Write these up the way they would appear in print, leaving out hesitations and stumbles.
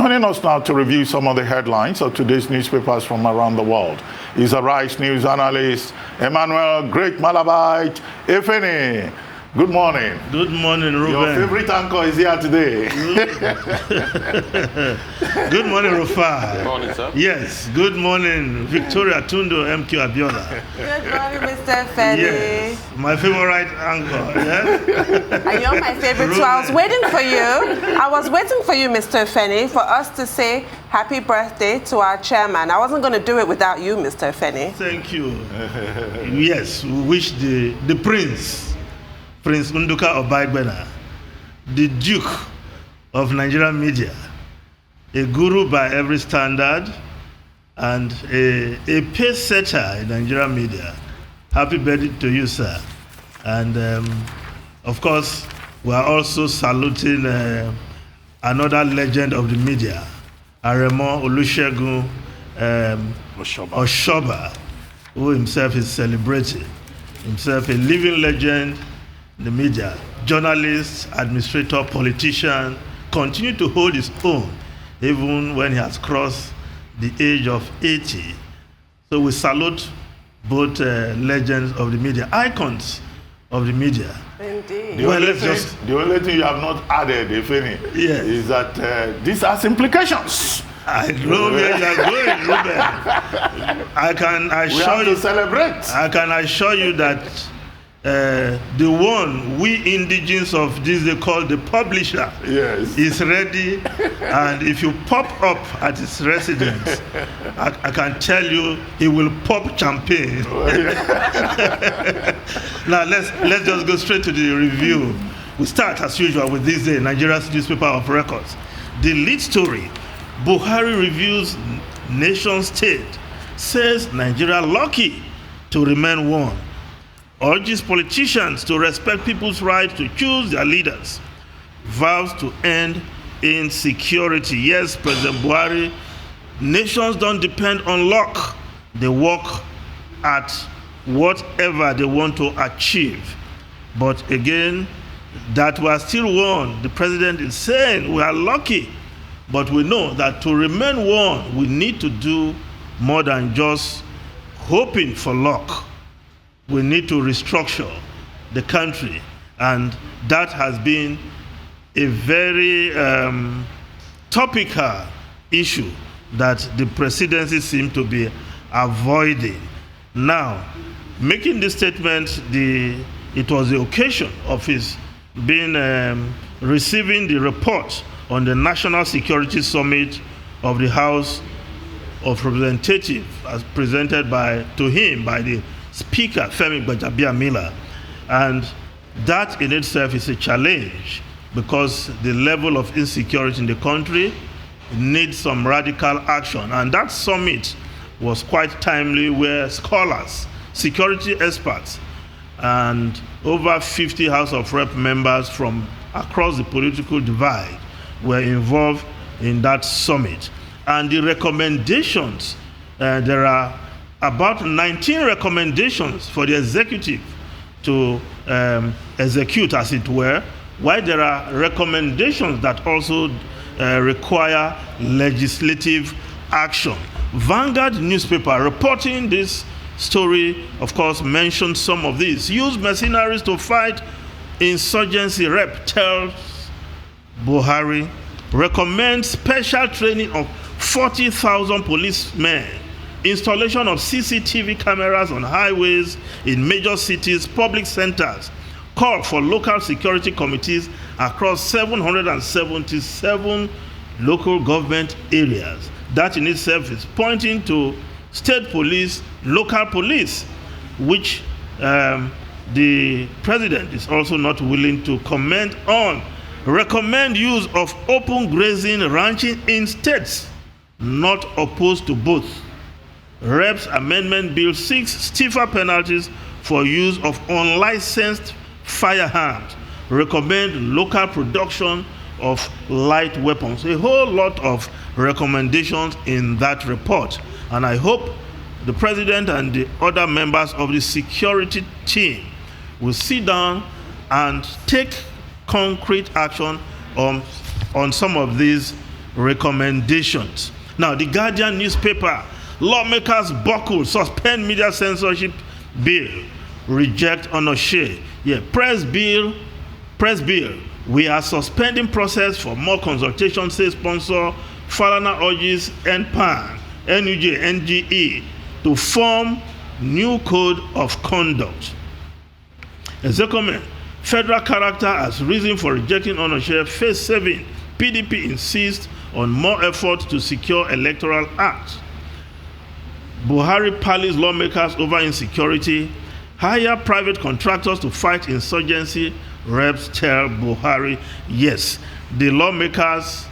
Joining us now to review some of the headlines of today's newspapers from around the world is Arise News analyst Emmanuel Great Malabite Efeni. Good morning. Good morning, Ruben. Your favorite anchor is here today. Good morning, Rufai. Good morning, sir. Yes, good morning, Victoria Tundo, MQ Abiola. Good morning, Mr. Feni. Yes, my favorite anchor. Yes? And you're my favorite, so I was waiting for you. I was waiting for you, Mr. Feni, for us to say happy birthday to our chairman. I wasn't going to do it without you, Mr. Feni. Thank you. Yes, we wish the Prince Nduka Obaigbena, the Duke of Nigerian media, a guru by every standard, and a pace setter in Nigerian media. Happy birthday to you, sir. And of course, we are also saluting another legend of the media, Aremo Olusegun Oshoba, who himself is celebrating, himself a living legend. The media, journalist, administrator, politician, continue to hold his own even when he has crossed the age of 80. So we salute both legends of the media, icons of the media. Indeed. The only thing you have not added, Efeni, yes, is that this has implications. I know where you are going, Ruben. We have to celebrate. I can assure you that the one we indigenes of this they call the publisher, yes, is ready, and if you pop up at his residence, I can tell you he will pop champagne. Now let's just go straight to the review. We start as usual with this day, Nigeria's newspaper of records. The lead story: Buhari reviews nation state, says Nigeria lucky to remain one. Urges politicians to respect people's right to choose their leaders. Vows to end insecurity. Yes, President Buhari, nations don't depend on luck. They work at whatever they want to achieve. But again, that we are still one. The president is saying we are lucky. But we know that to remain one, we need to do more than just hoping for luck. We need to restructure the country, and that has been a very topical issue that the presidency seemed to be avoiding. Now, making this statement, it was the occasion of his being receiving the report on the National Security Summit of the House of Representatives, as presented to him by the Speaker Femi Gbajabiamila, and that in itself is a challenge because the level of insecurity in the country needs some radical action. And that summit was quite timely, where scholars, security experts, and over 50 House of Rep members from across the political divide were involved in that summit. And the recommendations, there are about 19 recommendations for the executive to execute, as it were, while there are recommendations that also require legislative action. Vanguard newspaper reporting this story, of course, mentioned some of these. Use mercenaries to fight insurgency, rep tells Buhari. Recommends special training of 40,000 policemen. Installation of CCTV cameras on highways in major cities, public centers. Call for local security committees across 777 local government areas. That in itself is pointing to state police, local police, which the president is also not willing to comment on. Recommend use of open grazing ranching in states not opposed to both. Reps Amendment Bill seeks stiffer penalties for use of unlicensed firearms. Recommend local production of light weapons. A whole lot of recommendations in that report. And I hope the president and the other members of the security team will sit down and take concrete action on some of these recommendations. Now, the Guardian newspaper, lawmakers buckle, suspend media censorship bill, reject Onoche. Yeah, press bill. We are suspending process for more consultation, says sponsor. Falana urges NPAN, NUJ, NGE to form new code of conduct. Executive, federal character as reason for rejecting Onoche. Phase 7, PDP insists on more effort to secure Electoral Act. Buhari pallies lawmakers over insecurity. Hire private contractors to fight insurgency. Reps tell Buhari. Yes, the lawmakers,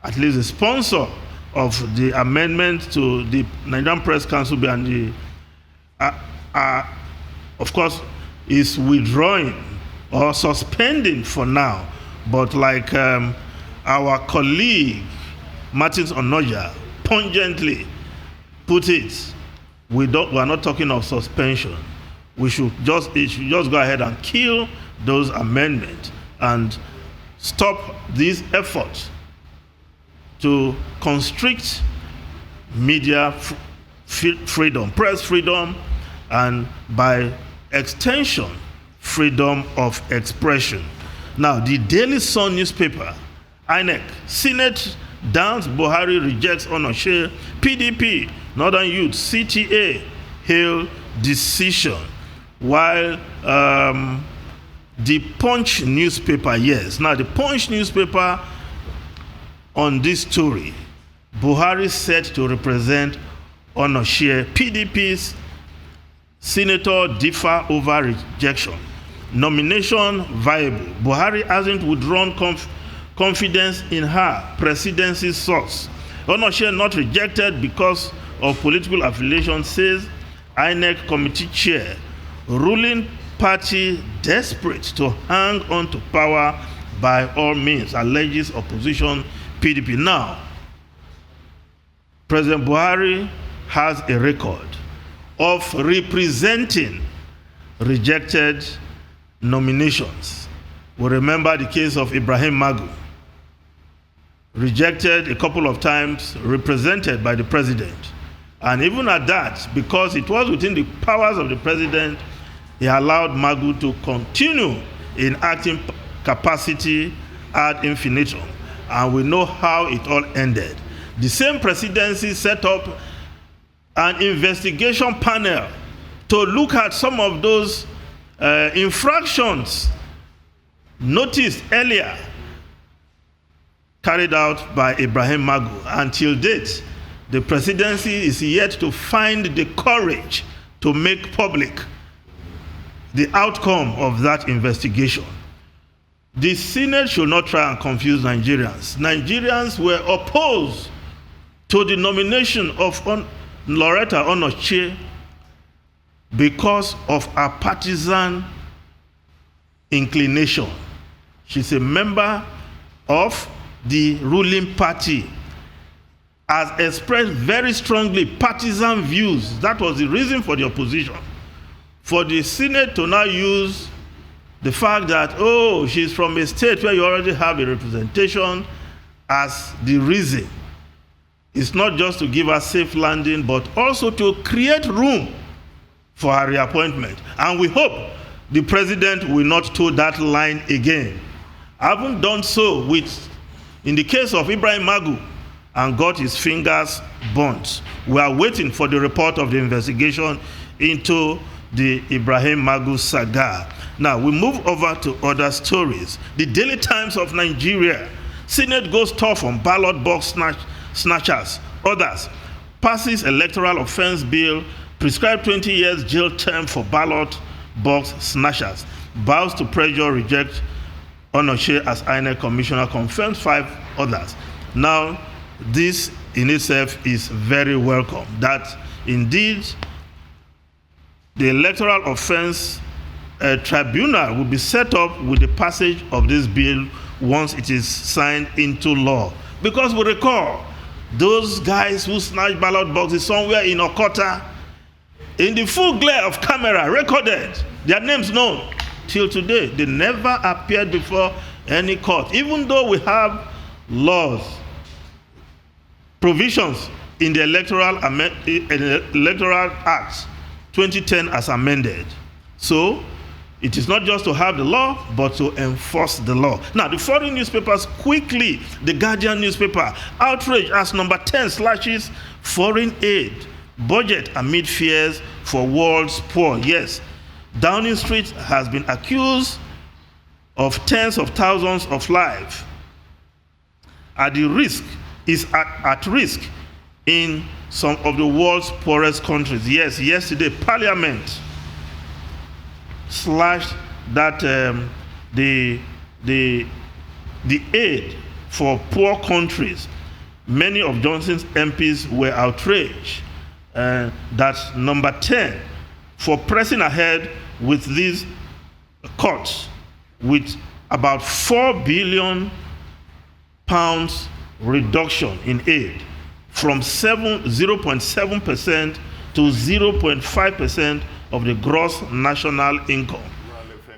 at least the sponsor of the amendment to the Nigerian Press Council bill, and the, of course, is withdrawing or suspending for now. But like our colleague Martins Onoja pungently put it, we are not talking of suspension. It should just go ahead and kill those amendments and stop these efforts to constrict media freedom, press freedom, and by extension, freedom of expression. Now, the Daily Sun newspaper, INEC, Senate downs Buhari, rejects Onoche. PDP, Northern Youth, CTA, hail decision. While the Punch newspaper, yes. Now, the Punch newspaper on this story, Buhari set to represent Onoche. PDP's senator differ over rejection. Nomination viable. Buhari hasn't withdrawn confidence in her presidency source. Onoche not rejected because of political affiliation, says INEC committee chair. Ruling party desperate to hang on to power by all means, alleges opposition PDP. Now, President Buhari has a record of representing rejected nominations. We remember the case of Ibrahim Magu, rejected a couple of times, represented by the president. And even at that, because it was within the powers of the president, he allowed Magu to continue in acting capacity ad infinitum. And we know how it all ended. The same presidency set up an investigation panel to look at some of those infractions noticed earlier carried out by Ibrahim Magu. Until date, the presidency is yet to find the courage to make public the outcome of that investigation. The Senate should not try and confuse Nigerians. Nigerians were opposed to the nomination of Loretta Onoche because of her partisan inclination. She's a member of the ruling party, has expressed very strongly partisan views. That was the reason for the opposition. For the Senate to now use the fact that, oh, she's from a state where you already have a representation as the reason. It's not just to give her safe landing, but also to create room for her reappointment. And we hope the president will not toe that line again. Having done so in the case of Ibrahim Magu, and got his fingers burnt. We are waiting for the report of the investigation into the Ibrahim Magu saga. Now, we move over to other stories. The Daily Times of Nigeria. Senate goes tough on ballot box snatchers. Others. Passes electoral offense bill. Prescribed 20 years jail term for ballot box snatchers. Vows to pressure, reject Onoche as INEC commissioner. Confirms 5 others. Now, this in itself is very welcome. That indeed the electoral offense tribunal will be set up with the passage of this bill once it is signed into law. Because we recall those guys who snatched ballot boxes somewhere in Okota, in the full glare of camera, recorded, their names known. Till today, they never appeared before any court, even though we have laws provisions in the Electoral Act 2010 as amended. So it is not just to have the law, but to enforce the law. Now, the foreign newspapers quickly, the Guardian newspaper, outrage as number 10 slashes foreign aid budget amid fears for world's poor. Yes, Downing Street has been accused of tens of thousands of lives at risk in some of the world's poorest countries. Yes, yesterday Parliament slashed that the aid for poor countries. Many of Johnson's MPs were outraged that number 10 for pressing ahead with these cuts with about £4 billion reduction in aid from 0.7% to 0.5% of the gross national income.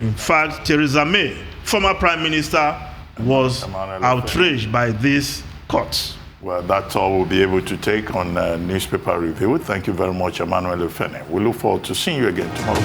In fact, Theresa May, former Prime Minister, was outraged by these cuts. Well, that's all we'll be able to take on Newspaper Review. Thank you very much, Emmanuel Ofene. We look forward to seeing you again tomorrow.